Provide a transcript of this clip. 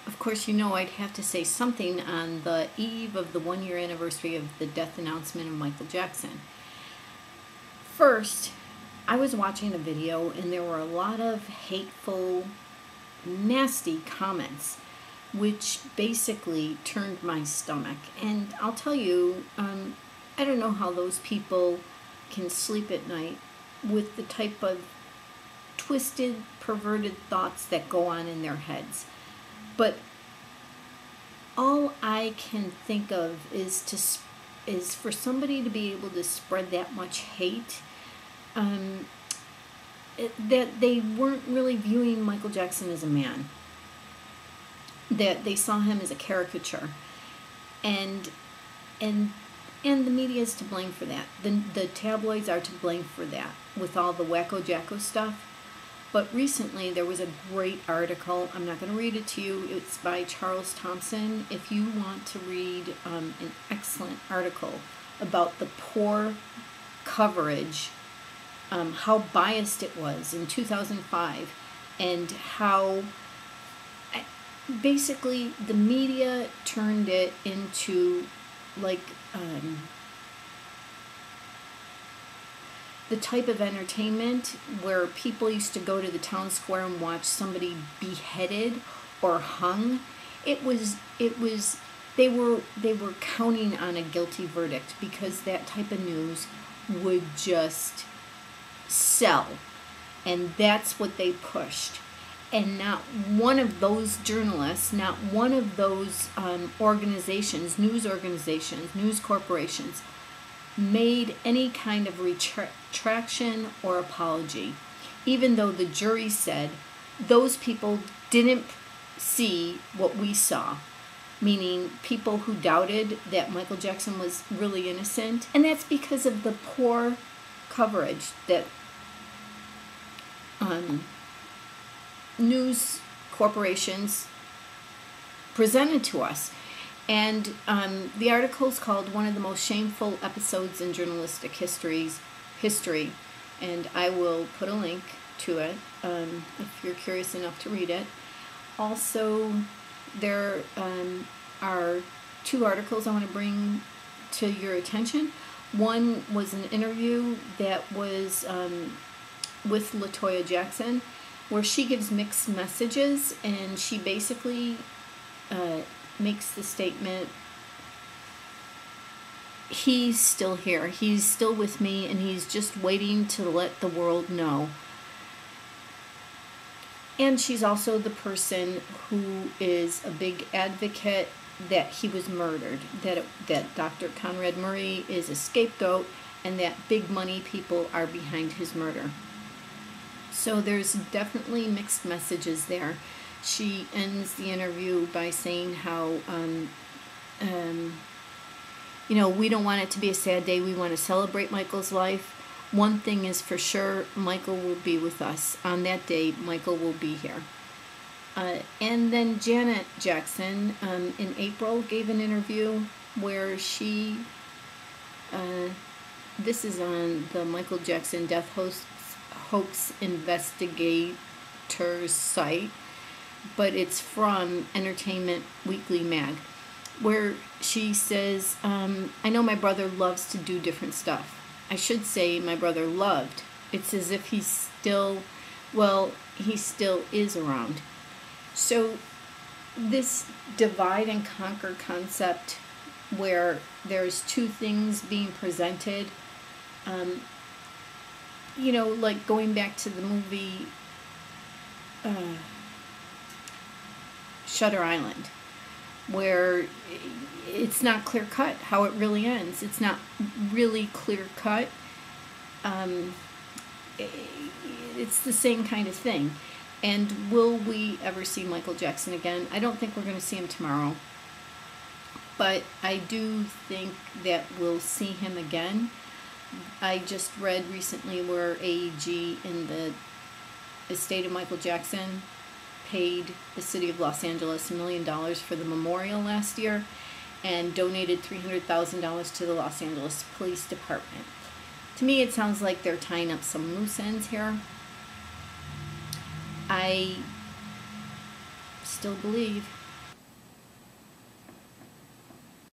of course, you know I'd have to say something on the eve of the 1-year anniversary of the death announcement of Michael Jackson. First, I was watching a video and there were a lot of hateful, nasty comments, which basically turned my stomach. And I'll tell you, I don't know how those people can sleep at night with the type of twisted, perverted thoughts that go on in their heads. But all I can think of is for somebody to be able to spread that much hate, that they weren't really viewing Michael Jackson as a man, that they saw him as a caricature, and the media is to blame for that. The tabloids are to blame for that with all the wacko jacko stuff. But recently there was a great article. I'm not going to read it to you. It's by Charles Thompson. If you want to read an excellent article about the poor coverage, how biased it was in 2005, and how basically the media turned it into like the type of entertainment where people used to go to the town square and watch somebody beheaded or hung. They were counting on a guilty verdict because that type of news would just sell, and that's what they pushed. And not one of those journalists, not one of those organizations, news corporations, made any kind of retraction or apology, even though the jury said those people didn't see what we saw, meaning people who doubted that Michael Jackson was really innocent. And that's because of the poor coverage that news corporations presented to us. And the article's called "One of the Most Shameful Episodes in Journalistic History," and I will put a link to it if you're curious enough to read it. Also, there are 2 articles I want to bring to your attention. One was an interview that was with LaToya Jackson, where she gives mixed messages, and she basically makes the statement, he's still here, he's still with me, and he's just waiting to let the world know. And she's also the person who is a big advocate that he was murdered, that Dr. Conrad Murray is a scapegoat, and that big money people are behind his murder. So there's definitely mixed messages there. She ends the interview by saying how, we don't want it to be a sad day. We want to celebrate Michael's life. One thing is for sure, Michael will be with us. On that day, Michael will be here. And then Janet Jackson, in April, gave an interview where she, this is on the Michael Jackson Death Hoax Investigators site, but it's from Entertainment Weekly Mag, where she says, I know my brother loves to do different stuff. I should say my brother loved. It's as if he's still, he still is around. So this divide and conquer concept where there's 2 things being presented, like going back to the movie Shutter Island, where it's not clear cut how it really ends. It's not really clear cut. It's the same kind of thing. And will we ever see Michael Jackson again? I don't think we're going to see him tomorrow. But I do think that we'll see him again. I just read recently where AEG in the estate of Michael Jackson paid the city of Los Angeles $1 million for the memorial last year and donated $300,000 to the Los Angeles Police Department. To me, it sounds like they're tying up some loose ends here. I still believe